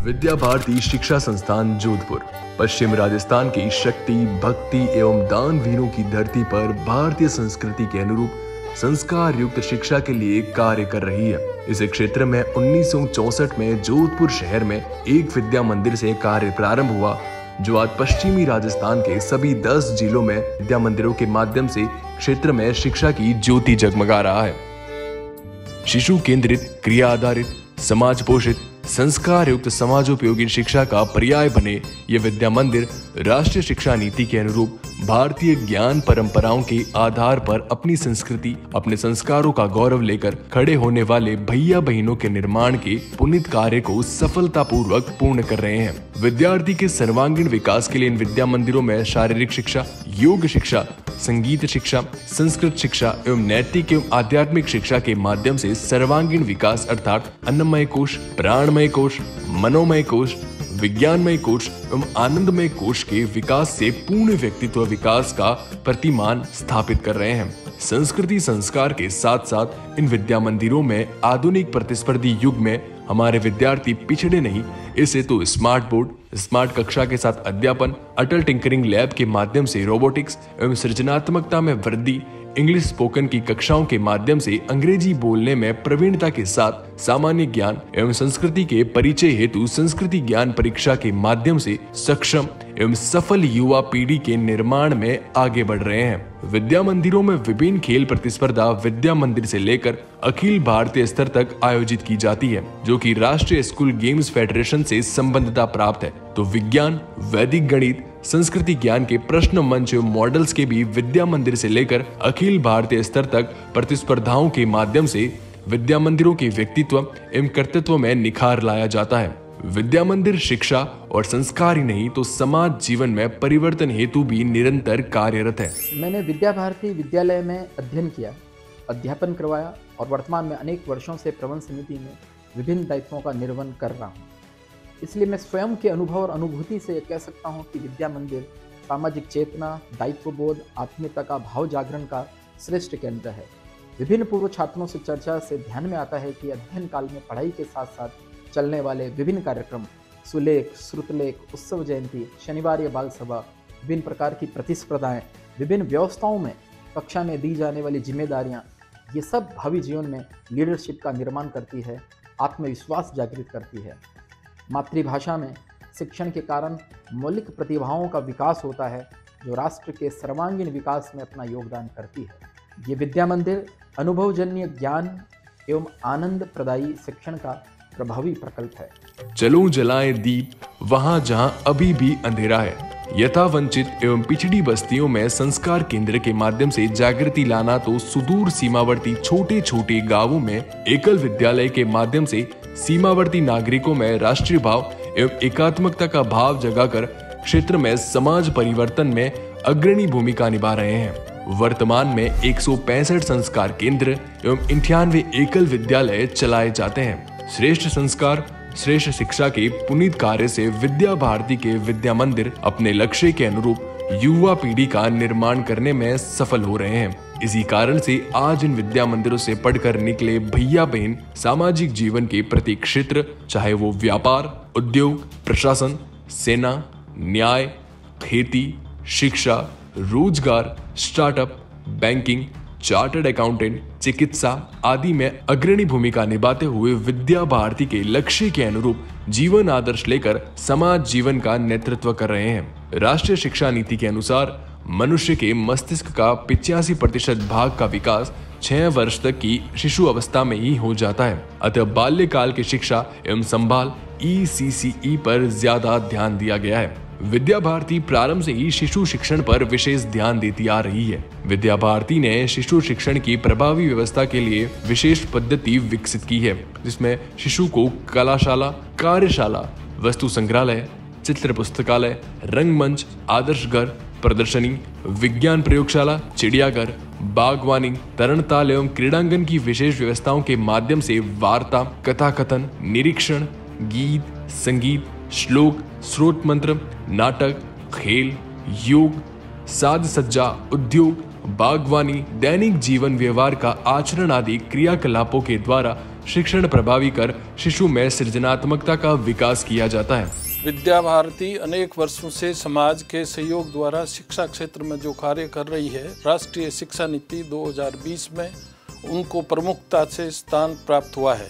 विद्या भारती शिक्षा संस्थान जोधपुर पश्चिम राजस्थान की शक्ति, भक्ति एवं दानवीरों की धरती पर भारतीय संस्कृति के अनुरूप संस्कार युक्त शिक्षा के लिए कार्य कर रही है। इस क्षेत्र में 1964 में जोधपुर शहर में एक विद्या मंदिर से कार्य प्रारंभ हुआ, जो आज पश्चिमी राजस्थान के सभी 10 जिलों में विद्या मंदिरों के माध्यम से क्षेत्र में शिक्षा की ज्योति जगमगा रहा है। शिशु केंद्रित, क्रिया आधारित, समाज पोषित, संस्कार युक्त समाजोपयोगी शिक्षा का पर्याय बने ये विद्या मंदिर राष्ट्रीय शिक्षा नीति के अनुरूप भारतीय ज्ञान परंपराओं के आधार पर अपनी संस्कृति, अपने संस्कारों का गौरव लेकर खड़े होने वाले भैया बहनों के निर्माण के पुनीत कार्य को सफलतापूर्वक पूर्ण कर रहे हैं। विद्यार्थी के सर्वांगीण विकास के लिए इन विद्या मंदिरों में शारीरिक शिक्षा, योग शिक्षा, संगीत शिक्षा, संस्कृत शिक्षा एवं नैतिक एवं आध्यात्मिक शिक्षा के माध्यम से सर्वांगीण विकास अर्थात अन्नमय कोश, प्राणमय कोश, मनोमय कोश, विज्ञानमय कोश एवं आनंदमय कोश के विकास से पूर्ण व्यक्तित्व विकास का प्रतिमान स्थापित कर रहे हैं। संस्कृति संस्कार के साथ साथ इन विद्या मंदिरों में आधुनिक प्रतिस्पर्धी युग में हमारे विद्यार्थी पिछड़े नहीं, इसे तो स्मार्ट बोर्ड, स्मार्ट कक्षा के साथ अध्यापन, अटल टिंकरिंग लैब के माध्यम से रोबोटिक्स एवं सृजनात्मकता में वृद्धि, इंग्लिश स्पोकन की कक्षाओं के माध्यम से अंग्रेजी बोलने में प्रवीणता के साथ सामान्य ज्ञान एवं संस्कृति के परिचय हेतु संस्कृति ज्ञान परीक्षा के माध्यम से सक्षम एवं सफल युवा पीढ़ी के निर्माण में आगे बढ़ रहे हैं। विद्या मंदिरों में विभिन्न खेल प्रतिस्पर्धा विद्या मंदिर से लेकर अखिल भारतीय स्तर तक आयोजित की जाती है, जो कि राष्ट्रीय स्कूल गेम्स फेडरेशन से संबद्धता प्राप्त है। तो विज्ञान, वैदिक गणित, संस्कृति ज्ञान के प्रश्न मंच एवं मॉडल्स के भी विद्या मंदिर से लेकर अखिल भारतीय स्तर तक प्रतिस्पर्धाओं के माध्यम से विद्या मंदिरों के व्यक्तित्व एवं कर्तृत्व में निखार लाया जाता है। विद्या मंदिर शिक्षा और संस्कार ही नहीं तो समाज जीवन में परिवर्तन हेतु भी निरंतर कार्यरत है। मैंने विद्या भारती विद्यालय में अध्ययन किया, अध्यापन करवाया और वर्तमान में अनेक वर्षों से प्रबंध समिति में विभिन्न दायित्वों का निर्वहन कर रहा हूँ। इसलिए मैं स्वयं के अनुभव और अनुभूति से कह सकता हूँ कि विद्या मंदिर सामाजिक चेतना, दायित्वबोध, आत्मीयता का भाव जागरण का श्रेष्ठ केंद्र है। विभिन्न पूर्व छात्रों से चर्चा से ध्यान में आता है कि अध्ययन काल में पढ़ाई के साथ साथ चलने वाले विभिन्न कार्यक्रम, सुलेख, श्रुतलेख, उत्सव जयंती, शनिवार बाल सभा, विभिन्न प्रकार की प्रतिस्पर्धाएं, विभिन्न व्यवस्थाओं में कक्षा में दी जाने वाली जिम्मेदारियां, ये सब भावी जीवन में लीडरशिप का निर्माण करती है, आत्मविश्वास जागृत करती है। मातृभाषा में शिक्षण के कारण मौलिक प्रतिभाओं का विकास होता है, जो राष्ट्र के सर्वांगीण विकास में अपना योगदान करती है। ये विद्या मंदिर अनुभवजन्य ज्ञान एवं आनंद प्रदायी शिक्षण का प्रभावी प्रकल्प है। चलो जलाएं दीप वहां जहां अभी भी अंधेरा है। यथा वंचित एवं पिछड़ी बस्तियों में संस्कार केंद्र के माध्यम से जागृति लाना तो सुदूर सीमावर्ती छोटे छोटे गांवों में एकल विद्यालय के माध्यम से सीमावर्ती नागरिकों में राष्ट्रीय भाव एवं एकात्मकता का भाव जगाकर क्षेत्र में समाज परिवर्तन में अग्रणी भूमिका निभा रहे हैं। वर्तमान में 165 संस्कार केंद्र एवं 98 एकल विद्यालय चलाए जाते हैं। श्रेष्ठ संस्कार, श्रेष्ठ शिक्षा के पुनीत कार्य से विद्या भारती के विद्या मंदिर अपने लक्ष्य के अनुरूप युवा पीढ़ी का निर्माण करने में सफल हो रहे हैं। इसी कारण से आज इन विद्या मंदिरों से पढ़कर निकले भैया बहन सामाजिक जीवन के प्रति क्षेत्र, चाहे वो व्यापार, उद्योग, प्रशासन, सेना, न्याय, खेती, शिक्षा, रोजगार, स्टार्टअप, बैंकिंग, चार्टर्ड अकाउंटेंट, चिकित्सा आदि में अग्रणी भूमिका निभाते हुए विद्या भारती के लक्ष्य के अनुरूप जीवन आदर्श लेकर समाज जीवन का नेतृत्व कर रहे हैं। राष्ट्रीय शिक्षा नीति के अनुसार मनुष्य के मस्तिष्क का 85% भाग का विकास 6 वर्ष तक की शिशु अवस्था में ही हो जाता है। अतः बाल्यकाल की शिक्षा एवं संभाल ECCE पर ज्यादा ध्यान दिया गया है। विद्या भारती प्रारंभ से ही शिशु शिक्षण पर विशेष ध्यान देती आ रही है। विद्या भारती ने शिशु शिक्षण की प्रभावी व्यवस्था के लिए विशेष पद्धति विकसित की है, जिसमें शिशु को कलाशाला, कार्यशाला, वस्तु संग्रहालय, चित्र पुस्तकालय, रंगमंच, आदर्श घर, प्रदर्शनी, विज्ञान प्रयोगशाला, चिड़ियाघर, बागवानी, तरणताल एवं क्रीड़ांगन की विशेष व्यवस्थाओं के माध्यम से वार्ता, कथा कथन, निरीक्षण, गीत, संगीत, श्लोक, स्रोत मंत्र, नाटक, खेल, योग, साज सज्जा, उद्योग, बागवानी, दैनिक जीवन व्यवहार का आचरण आदि क्रियाकलापों के द्वारा शिक्षण प्रभावी कर शिशु में सृजनात्मकता का विकास किया जाता है। विद्या भारती अनेक वर्षों से समाज के सहयोग द्वारा शिक्षा क्षेत्र में जो कार्य कर रही है, राष्ट्रीय शिक्षा नीति 2020 में उनको प्रमुखता से स्थान प्राप्त हुआ है।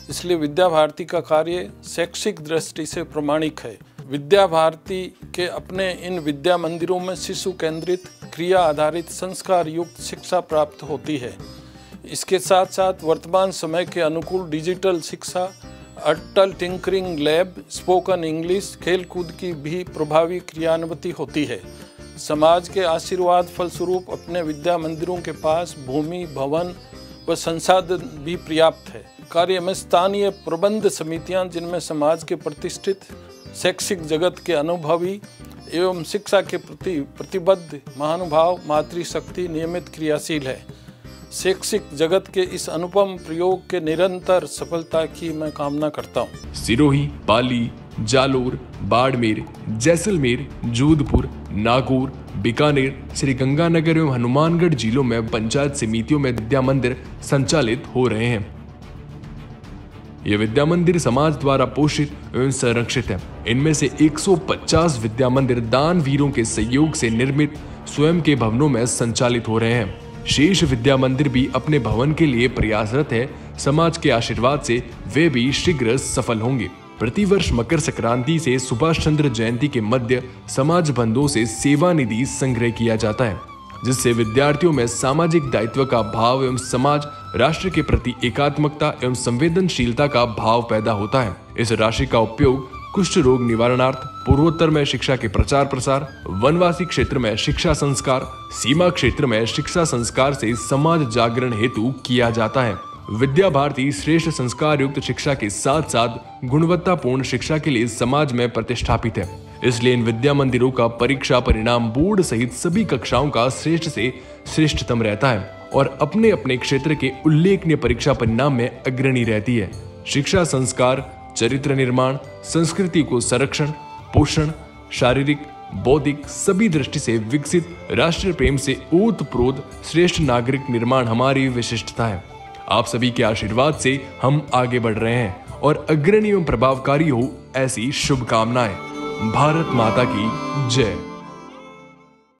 इसलिए विद्या भारती का कार्य शैक्षिक दृष्टि से प्रमाणिक है। विद्या भारती के अपने इन विद्या मंदिरों में शिशु केंद्रित, क्रिया आधारित, संस्कार युक्त शिक्षा प्राप्त होती है। इसके साथ साथ वर्तमान समय के अनुकूल डिजिटल शिक्षा, अटल टिंकरिंग लैब, स्पोकन इंग्लिश, खेलकूद की भी प्रभावी क्रियान्विति होती है। समाज के आशीर्वाद फलस्वरूप अपने विद्या मंदिरों के पास भूमि, भवन व संसाधन भी पर्याप्त है। कार्य में स्थानीय प्रबंध समितियां, जिनमें समाज के प्रतिष्ठित शैक्षिक जगत के अनुभवी एवं शिक्षा के प्रति प्रतिबद्ध महानुभाव मातृशक्ति नियमित क्रियाशील है। शैक्षिक जगत के इस अनुपम प्रयोग के निरंतर सफलता की मैं कामना करता हूँ। सिरोही, पाली, जालोर, बाड़मेर, जैसलमेर, जोधपुर, नागौर, बीकानेर, श्रीगंगानगर एवं हनुमानगढ़ जिलों में पंचायत समितियों में विद्या मंदिर संचालित हो रहे हैं। ये विद्या मंदिर समाज द्वारा पोषित एवं संरक्षित है। इनमें से 150 विद्या मंदिर दान वीरों के सहयोग से निर्मित स्वयं के भवनों में संचालित हो रहे हैं। शेष विद्या मंदिर भी अपने भवन के लिए प्रयासरत है। समाज के आशीर्वाद से वे भी शीघ्र सफल होंगे। प्रतिवर्ष मकर संक्रांति से सुभाष चंद्र जयंती के मध्य समाज बंधुओं से सेवा निधि संग्रह किया जाता है, जिससे विद्यार्थियों में सामाजिक दायित्व का भाव एवं समाज राष्ट्र के प्रति एकात्मकता एवं संवेदनशीलता का भाव पैदा होता है। इस राशि का उपयोग कुष्ठ रोग निवारणार्थ, पूर्वोत्तर में शिक्षा के प्रचार प्रसार, वनवासी क्षेत्र में शिक्षा संस्कार, सीमा क्षेत्र में शिक्षा संस्कार से समाज जागरण हेतु किया जाता है। विद्या भारती श्रेष्ठ संस्कार युक्त शिक्षा के साथ साथ गुणवत्तापूर्ण शिक्षा के लिए समाज में प्रतिष्ठापित है। इसलिए इन विद्या मंदिरों का परीक्षा परिणाम बोर्ड सहित सभी कक्षाओं का श्रेष्ठ से श्रेष्ठतम रहता है और अपने अपने क्षेत्र के उल्लेखनीय परीक्षा परिणाम में अग्रणी रहती है। शिक्षा संस्कार, चरित्र निर्माण, संस्कृति को संरक्षण, पोषण, शारीरिक, बौद्धिक सभी दृष्टि से विकसित राष्ट्र प्रेम से ओतप्रोत श्रेष्ठ नागरिक निर्माण हमारी विशिष्टता है। आप सभी के आशीर्वाद से हम आगे बढ़ रहे हैं और अग्रणी एवं प्रभावकारी हो ऐसी शुभकामनाएं। भारत माता की जय।